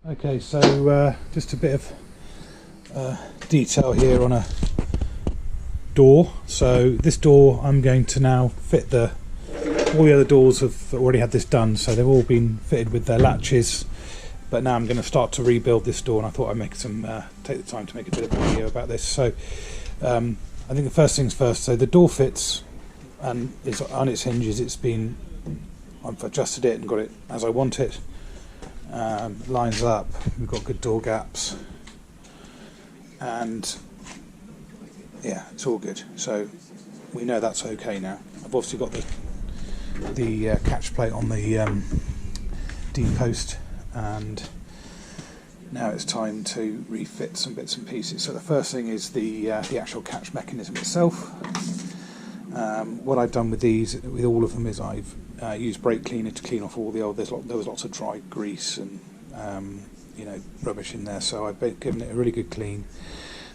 Okay, so just a bit of detail here on a door. So this door I'm going to now fit all the other doors have already had this done, so they've all been fitted with their latches, but now I'm going to start to rebuild this door, and I thought I'd make take the time to make a bit of a video about this. So I think the first things first, so the door fits and is on its hinges. I've adjusted it and got it as I want it. Lines up, we've got good door gaps, and yeah, it's all good. So we know that's okay now. I've obviously got the catch plate on the D post, and now it's time to refit some bits and pieces. So the first thing is the actual catch mechanism itself. What I've done with all of them is I've used brake cleaner to clean off all the old. There was lots of dry grease and rubbish in there, so I've given it a really good clean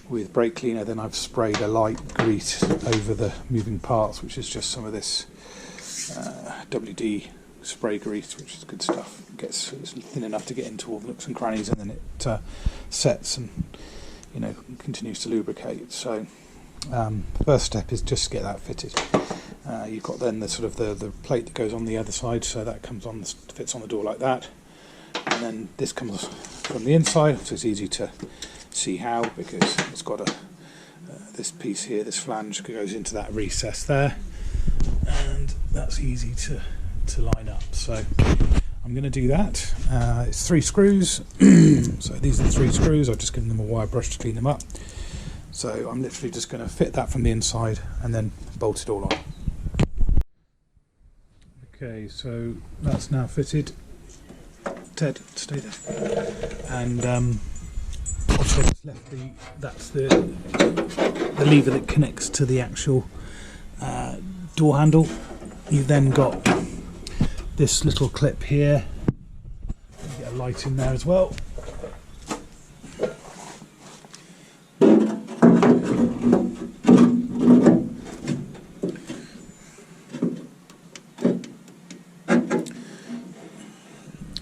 with brake cleaner. Then I've sprayed a light grease over the moving parts, which is just some of this WD spray grease, which is good stuff. It's thin enough to get into all the nooks and crannies, and then it sets and continues to lubricate. So first step is just to get that fitted. You've got then the plate that goes on the other side, so that fits on the door like that, and then this comes from the inside, so it's easy to see how, because it's got this piece here, this flange goes into that recess there, and that's easy to line up. So I'm going to do that. It's 3 screws. So these are the 3 screws. I've just given them a wire brush to clean them up. So I'm literally just going to fit that from the inside and then bolt it all on. Okay, so that's now fitted. Ted, stay there. And also just left that's the lever that connects to the actual door handle. You've then got this little clip here. Get a light in there as well.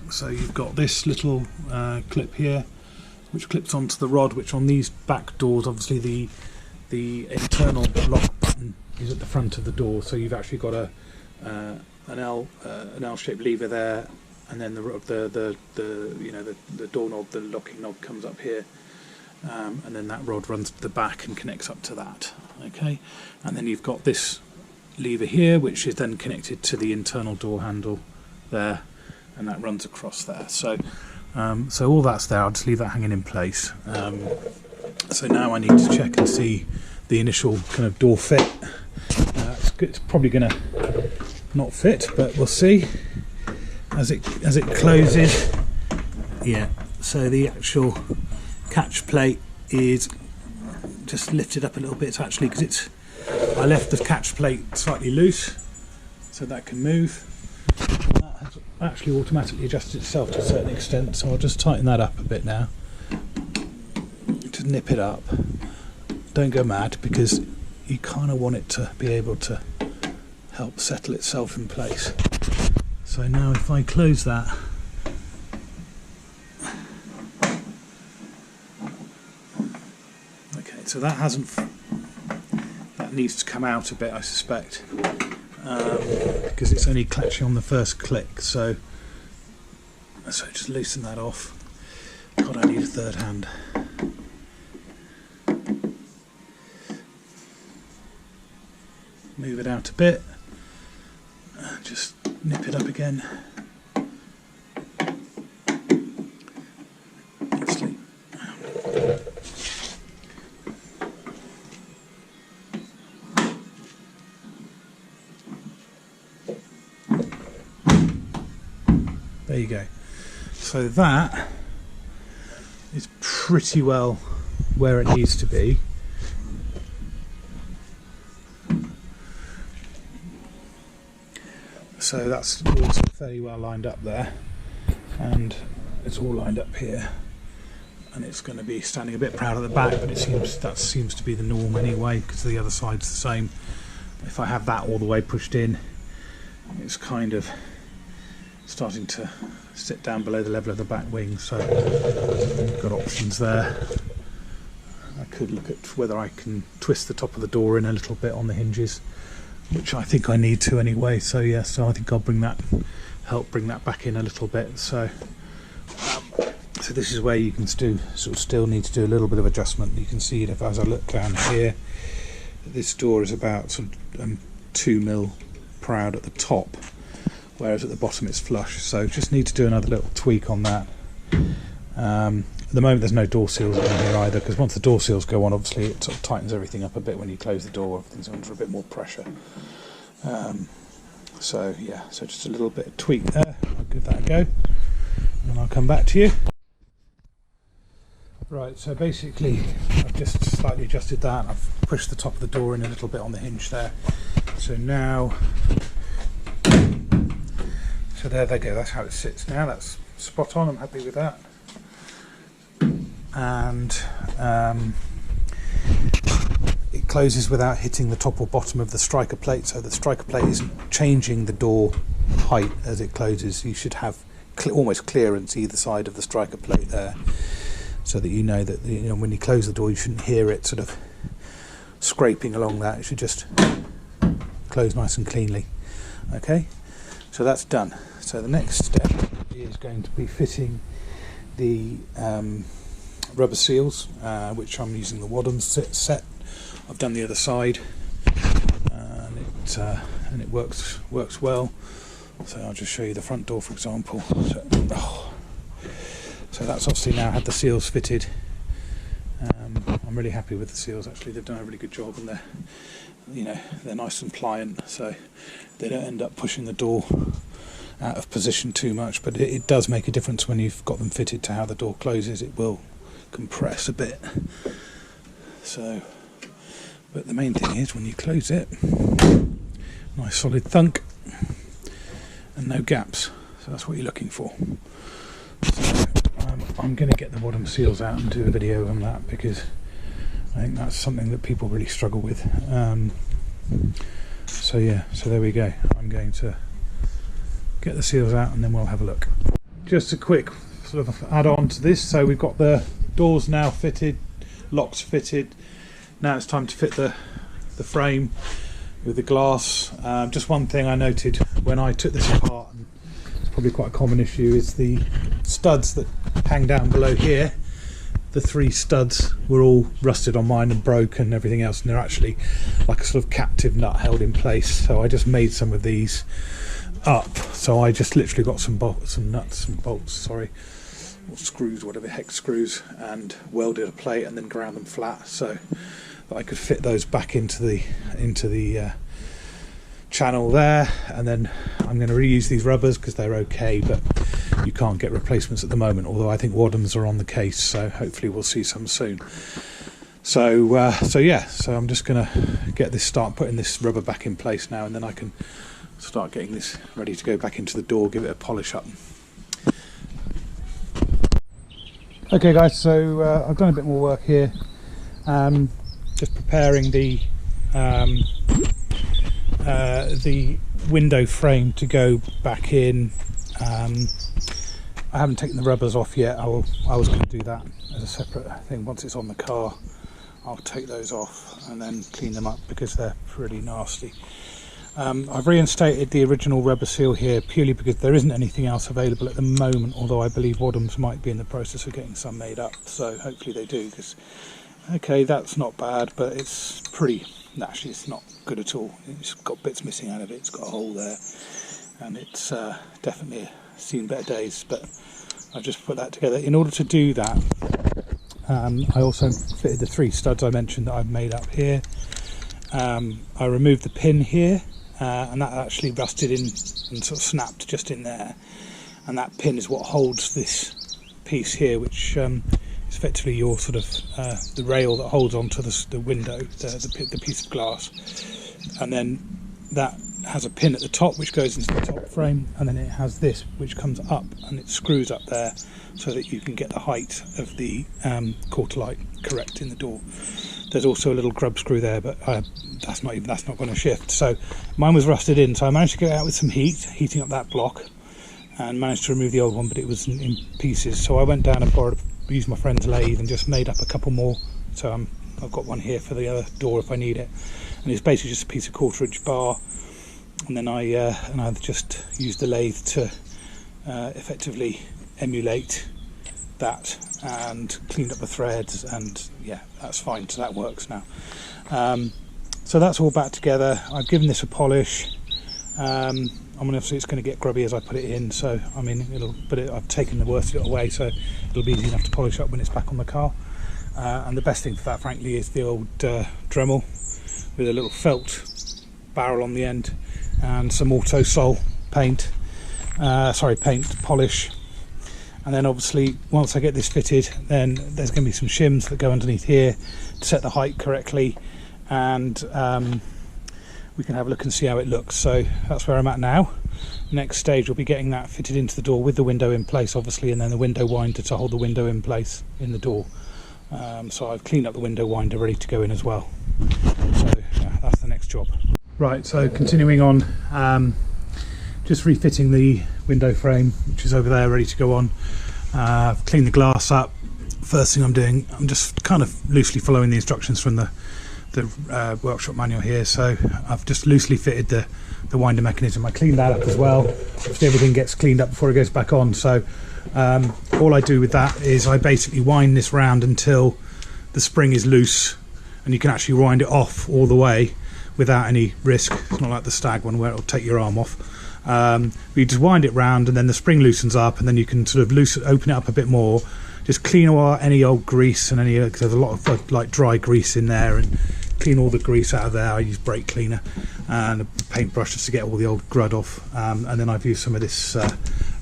So you've got this little clip here, which clips onto the rod, which on these back doors, obviously the internal lock button is at the front of the door. So you've actually got an L-shaped lever there, and then the doorknob, the locking knob comes up here, and then that rod runs to the back and connects up to that. Okay, and then you've got this lever here, which is then connected to the internal door handle there, and that runs across there. So all that's there. I'll just leave that hanging in place. So now I need to check and see the initial kind of door fit. It's probably going to not fit, but we'll see as it closes. Yeah, so the actual catch plate is just lifted up a little bit, actually, because I left the catch plate slightly loose so that can move. That has actually automatically adjusted itself to a certain extent, so I'll just tighten that up a bit now to nip it up. Don't go mad, because you kind of want it to be able to help settle itself in place. So now if I close that, okay, so that needs to come out a bit, I suspect, because it's only catching on the first click. So just loosen that off. God, I need a third hand. Move it out a bit. Just nip it up again. There you go. So that is pretty well where it needs to be. So that's all fairly well lined up there, and it's all lined up here, and it's going to be standing a bit proud at the back, but that seems to be the norm anyway, because the other side's the same. If I have that all the way pushed in, it's kind of starting to sit down below the level of the back wing, so I've got options there. I could look at whether I can twist the top of the door in a little bit on the hinges, which I think I need to anyway, so yeah, so I think I'll help bring that back in a little bit. So so this is where you can still need to do a little bit of adjustment. You can see it as I look down here, this door is about sort of 2mm proud at the top, whereas at the bottom it's flush, so just need to do another little tweak on that. At the moment there's no door seals in here either, because once the door seals go on, obviously it sort of tightens everything up a bit when you close the door, everything's under a bit more pressure. So yeah, so just a little bit of tweak there. I'll give that a go and I'll come back to you. Right, so basically I've just slightly adjusted that. I've pushed the top of the door in a little bit on the hinge there. So now, so there they go, that's how it sits now. That's spot on, I'm happy with that. And it closes without hitting the top or bottom of the striker plate, so the striker plate isn't changing the door height as it closes. You should have almost clearance either side of the striker plate there, so that you know that when you close the door you shouldn't hear it sort of scraping along that. It should just close nice and cleanly. Okay, so that's done. So the next step is going to be fitting the rubber seals, which I'm using the Wadhams set. I've done the other side, and it works well. So I'll just show you the front door, for example. So that's obviously now had the seals fitted. I'm really happy with the seals. Actually, they've done a really good job, and they're nice and pliant, so they don't end up pushing the door out of position too much. But it does make a difference when you've got them fitted to how the door closes. It will compress a bit. So, but the main thing is when you close it, nice solid thunk and no gaps. So that's what you're looking for. So I'm going to get the bottom seals out and do a video on that, because I think that's something that people really struggle with. So yeah, so there we go. I'm going to get the seals out and then we'll have a look. Just a quick sort of add on to this. So we've got the doors now fitted, locks fitted. Now it's time to fit the frame with the glass. Just one thing I noted when I took this apart, and it's probably quite a common issue, is the studs that hang down below here. The 3 studs were all rusted on mine and broke and everything else, and they're actually like a sort of captive nut held in place. So I just made some of these up. So I just literally got some nuts and bolts, or screws, whatever, hex screws, and welded a plate and then ground them flat so that I could fit those back into the channel there. And then I'm going to reuse these rubbers because they're okay, but you can't get replacements at the moment, although I think Wadhams are on the case, so hopefully we'll see some soon. So yeah, so I'm just going to start putting this rubber back in place now, and then I can start getting this ready to go back into the door, give it a polish up. Okay guys, so I've done a bit more work here, just preparing the window frame to go back in. I haven't taken the rubbers off yet. I was going to do that as a separate thing. Once it's on the car, I'll take those off and then clean them up because they're pretty nasty. I've reinstated the original rubber seal here purely because there isn't anything else available at the moment, although I believe Wadhams might be in the process of getting some made up, so hopefully they do. Because okay, that's not bad, but it's actually it's not good at all. It's got bits missing out of it, it's got a hole there, and it's definitely seen better days, but I've just put that together. In order to do that, I also fitted the 3 studs I mentioned that I've made up here. I removed the pin here, and that actually rusted in and sort of snapped just in there, and that pin is what holds this piece here, which is effectively your sort of the rail that holds onto the window, the piece of glass. And then that has a pin at the top which goes into the top frame, and then it has this which comes up and it screws up there so that you can get the height of the quarter light correct in the door. There's also a little grub screw there, but that's not going to shift. So mine was rusted in, so I managed to get it out with some heating up that block, and managed to remove the old one, but it was in pieces. So I went down and used my friend's lathe and just made up a couple more. So I've got one here for the other door if I need it, and it's basically just a piece of 1/4" bar. And then I just used the lathe to effectively emulate that and cleaned up the threads, and yeah, that's fine. So that works now. So that's all back together. I've given this a polish. I mean, obviously it's going to get grubby as I put it in, so I mean I've taken the worst of it away, so it'll be easy enough to polish up when it's back on the car. And the best thing for that, frankly, is the old Dremel with a little felt barrel on the end and some Auto Sol paint polish. And then obviously once I get this fitted, then there's going to be some shims that go underneath here to set the height correctly, and we can have a look and see how it looks. So that's where I'm at now. Next stage will be getting that fitted into the door with the window in place, obviously, and then the window winder to hold the window in place in the door. So I've cleaned up the window winder, ready to go in as well. So yeah, that's the next job. Right, so continuing on, just refitting the window frame, which is over there ready to go on. I've cleaned the glass up. First thing I'm doing, I'm just kind of loosely following the instructions from the workshop manual here. So I've just loosely fitted the winder mechanism. I cleaned that up as well. Obviously everything gets cleaned up before it goes back on. So all I do with that is I basically wind this round until the spring is loose, and you can actually wind it off all the way without any risk. It's not like the Stag one where it'll take your arm off. You just wind it round, and then the spring loosens up, and then you can sort of open it up a bit more. Just clean out any old grease and cause there's a lot of like dry grease in there, and clean all the grease out of there. I use brake cleaner and a paintbrush just to get all the old grud off, and then I've used some of this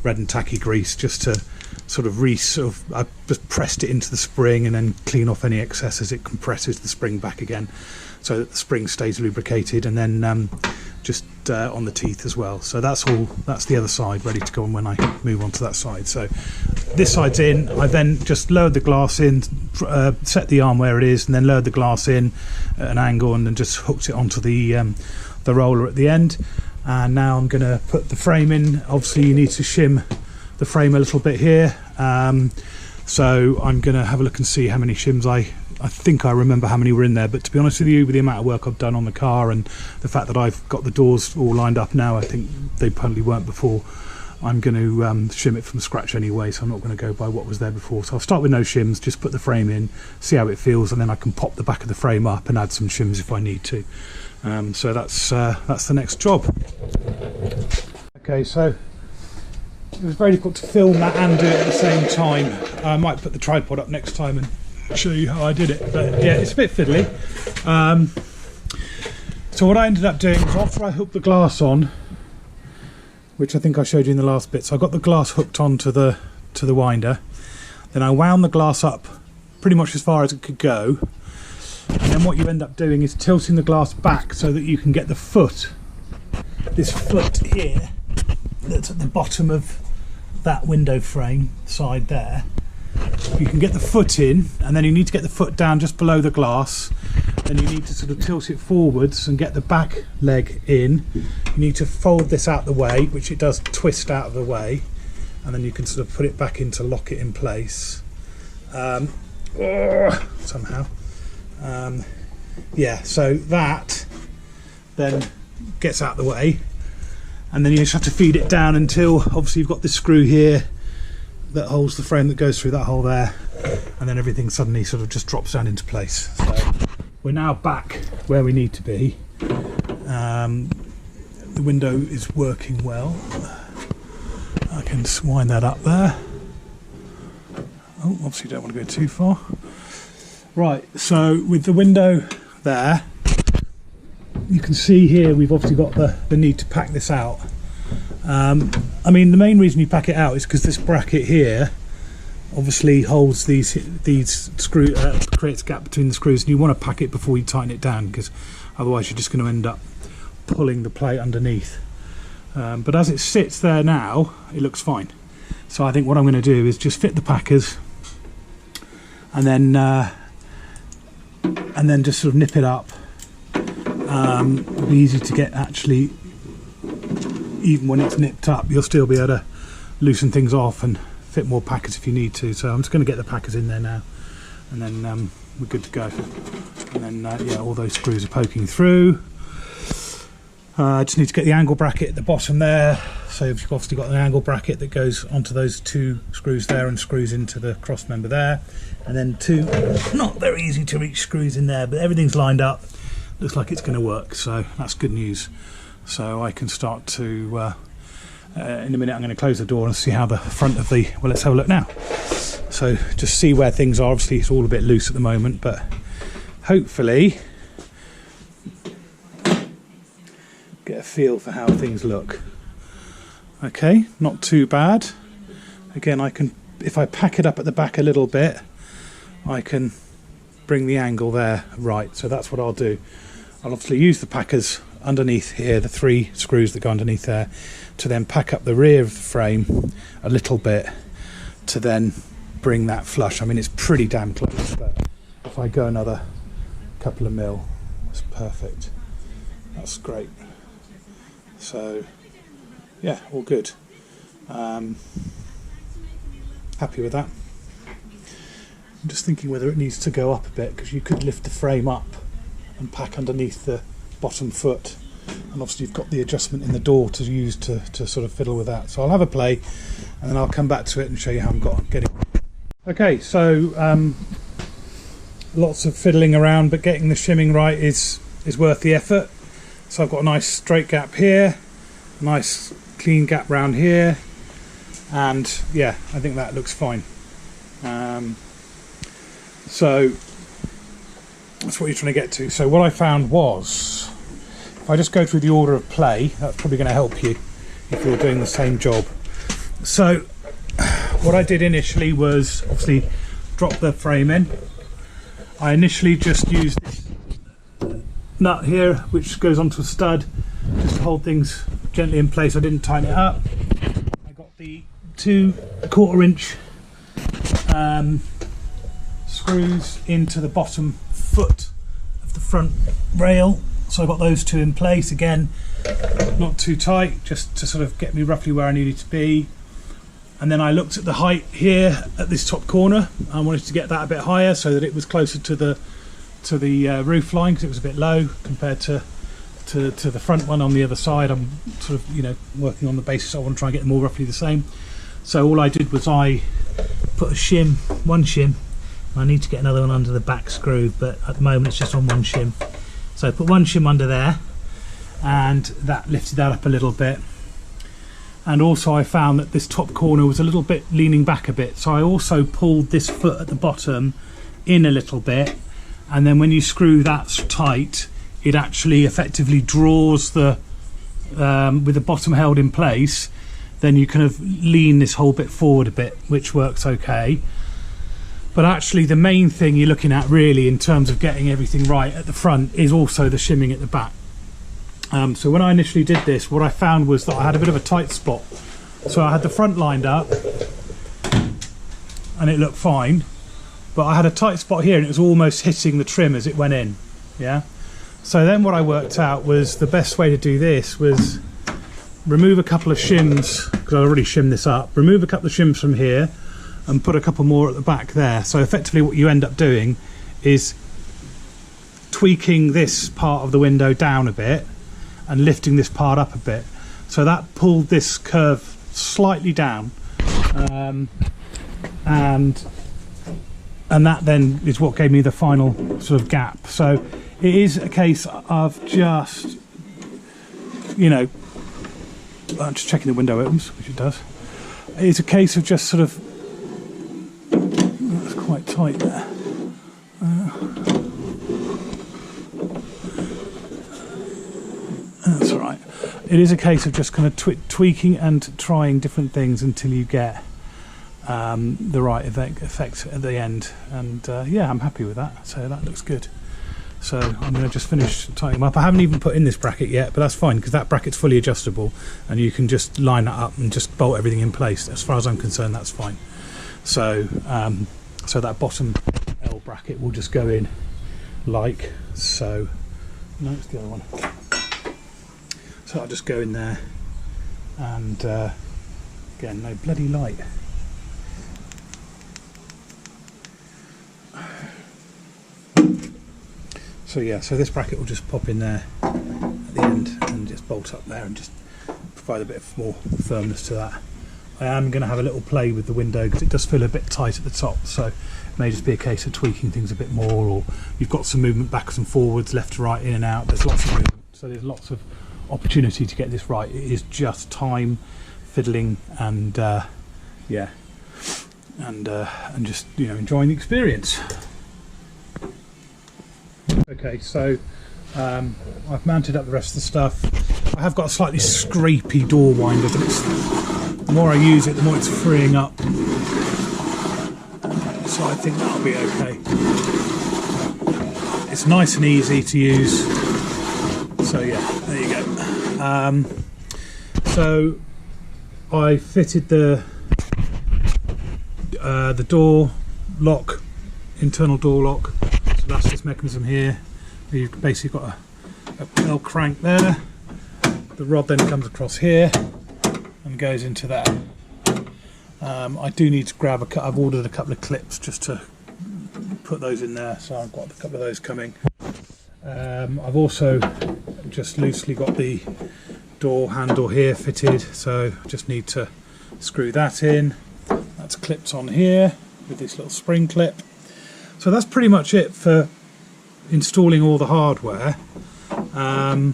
red and tacky grease just to I've just pressed it into the spring and then clean off any excess as it compresses the spring back again, so that the spring stays lubricated, and then just on the teeth as well. So that's the other side ready to go on when I move on to that side. So this side's in. I then just lowered the glass in, set the arm where it is, and then lowered the glass in at an angle, and then just hooked it onto the roller at the end. And now I'm going to put the frame in. Obviously you need to shim the frame a little bit here, so I'm going to have a look and see how many shims I think I remember how many were in there, but to be honest with you, with the amount of work I've done on the car and the fact that I've got the doors all lined up now, I think they probably weren't before. I'm going to shim it from scratch anyway, so I'm not going to go by what was there before. So I'll start with no shims, just put the frame in, see how it feels, and then I can pop the back of the frame up and add some shims if I need to. So that's the next job. Okay, so it was very difficult to film that and do it at the same time. I might put the tripod up next time and show you how I did it, but yeah, it's a bit fiddly. So what I ended up doing was, after I hooked the glass on, which I think I showed you in the last bit, so I got the glass hooked onto the winder, then I wound the glass up pretty much as far as it could go, and then what you end up doing is tilting the glass back so that you can get the foot, this foot here that's at the bottom of that window frame side there. You can get the foot in, and then you need to get the foot down just below the glass. Then you need to sort of tilt it forwards and get the back leg in. You need to fold this out the way, which it does twist out of the way, and then you can sort of put it back in to lock it in place somehow. Yeah, so that then gets out the way, and then you just have to feed it down until obviously you've got this screw here that holds the frame that goes through that hole there, and then everything suddenly sort of just drops down into place. So we're now back where we need to be. The window is working well. I can just wind that up there. Oh, obviously don't want to go too far. Right, so with the window there, you can see here we've obviously got the need to pack this out. I mean, the main reason you pack it out is because this bracket here obviously holds these screws, creates a gap between the screws, and you want to pack it before you tighten it down, because otherwise you're just going to end up pulling the plate underneath. But as it sits there now, it looks fine. So I think what I'm going to do is just fit the packers, and then just sort of nip it up. It'll be easy to get, actually. Even when it's nipped up, you'll still be able to loosen things off and fit more packers if you need to. So I'm just going to get the packers in there now, and then we're good to go. And then yeah, all those screws are poking through. I just need to get the angle bracket at the bottom there. So you've obviously got an angle bracket that goes onto those 2 screws there and screws into the cross member there, and then 2 not very easy to reach screws in there, but everything's lined up. Looks like it's going to work, so that's good news. So I can start to in a minute I'm going to close the door and see how the front of the, well, let's have a look now. So just see where things are. Obviously it's all a bit loose at the moment, but hopefully get a feel for how things look. Okay, not too bad. Again, I can, if I pack it up at the back a little bit, I can bring the angle there right. So that's what I'll do. I'll obviously use the packers underneath here, the 3 screws that go underneath there, to then pack up the rear of the frame a little bit to then bring that flush. I mean, it's pretty damn close, but if I go another couple of mil, that's perfect. That's great. So yeah, all good. Happy with that. I'm just thinking whether it needs to go up a bit, because you could lift the frame up and pack underneath the bottom foot, and obviously you've got the adjustment in the door to use to sort of fiddle with that. So I'll have a play and then I'll come back to it and show you how I'm getting. Okay, so lots of fiddling around, but getting the shimming right is worth the effort. So I've got a nice straight gap here, a nice clean gap round here, and yeah, I think that looks fine. So that's what you're trying to get to. So what I found was, if I just go through the order of play, that's probably going to help you if you're doing the same job. So what I did initially was obviously drop the frame in. I initially just used this nut here, which goes onto a stud, just to hold things gently in place. I didn't tighten it up. I got the 2 1/4 inch screws into the bottom foot of the front rail, so I got those 2 in place. Again, not too tight, just to sort of get me roughly where I needed to be. And then I looked at the height here at this top corner. I wanted to get that a bit higher so that it was closer to the roof line, because it was a bit low compared to the front one on the other side. I'm sort of, you know, working on the basis I want to try and get them all roughly the same. So all I did was I put one shim. I need to get another one under the back screw, but at the moment it's just on 1 shim. So I put 1 shim under there, and that lifted that up a little bit. And also I found that this top corner was a little bit leaning back a bit, so I also pulled this foot at the bottom in a little bit, and then when you screw that tight, it actually effectively draws the with the bottom held in place, then you kind of lean this whole bit forward a bit, which works okay. But actually the main thing you're looking at really in terms of getting everything right at the front is also the shimming at the back. So when I initially did this, what I found was that I had a bit of a tight spot. So I had the front lined up and it looked fine, but I had a tight spot here and it was almost hitting the trim as it went in. Yeah. So then what I worked out was the best way to do this was remove a couple of shims, because I already shimmed this up, remove a couple of shims from here and put a couple more at the back there. So effectively what you end up doing is tweaking this part of the window down a bit and lifting this part up a bit. So that pulled this curve slightly down, and that then is what gave me the final sort of gap. So it is a case of just, you know, I'm just checking the window opens, which it does. It's a case of just sort of, that's quite tight there. That's all right. It is a case of just kind of tweaking and trying different things until you get the right effect at the end. And yeah, I'm happy with that. So that looks good. So I'm going to just finish tightening them up. I haven't even put in this bracket yet, but that's fine because that bracket's fully adjustable and you can just line that up and just bolt everything in place. As far as I'm concerned, that's fine. So so that bottom L bracket will just go in like so. No, it's the other one. So I'll just go in there and Again, no bloody light. So yeah, so this bracket will just pop in there at the end and just bolt up there and just provide a bit more firmness to that. I am going to have a little play with the window because it does feel a bit tight at the top, so it may just be a case of tweaking things a bit more, or you've got some movement backwards and forwards, left to right, in and out. There's lots of movement, so there's lots of opportunity to get this right. It is just time, fiddling, and yeah, and just, you know, enjoying the experience. Okay, so I've mounted up the rest of the stuff. I have got a slightly scrapey door winder, but the more I use it, the more it's freeing up. So I think that'll be okay. It's nice and easy to use. So yeah, there you go. So I fitted the door lock, internal door lock. So that's this mechanism here. You've basically got a L crank there. The rod then comes across here and goes into that. I do need to grab a cut. I've ordered a couple of clips just to put those in there, so I've got a couple of those coming. I've also just loosely got the door handle here fitted, so I just need to screw that in. That's clipped on here with this little spring clip. So that's pretty much it for installing all the hardware. I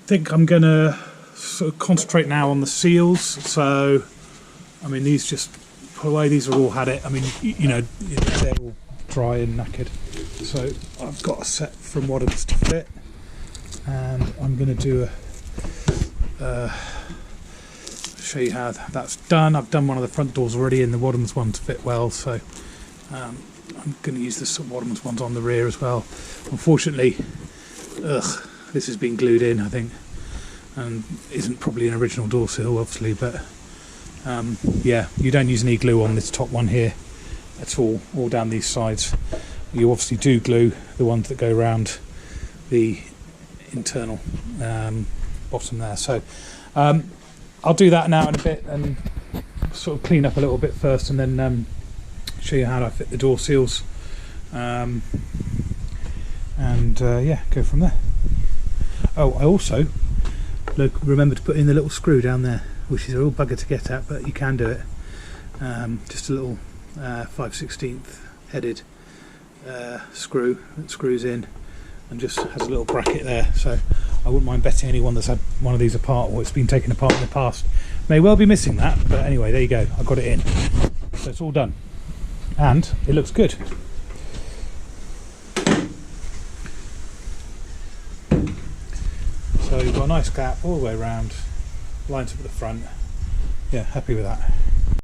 think I'm going to sort of concentrate now on the seals. So, I mean, these just put away. These are all had it. I mean, you know, they're all dry and knackered. So I've got a set from Waddams to fit, and I'm going to do show you how that's done. I've done one of the front doors already, and the Waddams one to fit well. So I'm going to use the Waddams ones on the rear as well. Unfortunately, this has been glued in, I think, and isn't probably an original door sill, obviously, but yeah, you don't use any glue on this top one here at all down these sides. You obviously do glue the ones that go around the internal bottom there. So I'll do that now in a bit and sort of clean up a little bit first, and then show you how I fit the door seals, and yeah, go from there. Oh, I also remember to put in the little screw down there, which is a real bugger to get at, but you can do it. Just a little 5/16 headed screw that screws in and just has a little bracket there. So I wouldn't mind betting anyone that's had one of these apart or it's been taken apart in the past may well be missing that, but anyway, there you go, I got it in. So it's all done and it looks good. So you've got a nice gap all the way around, lines up at the front. Yeah, happy with that.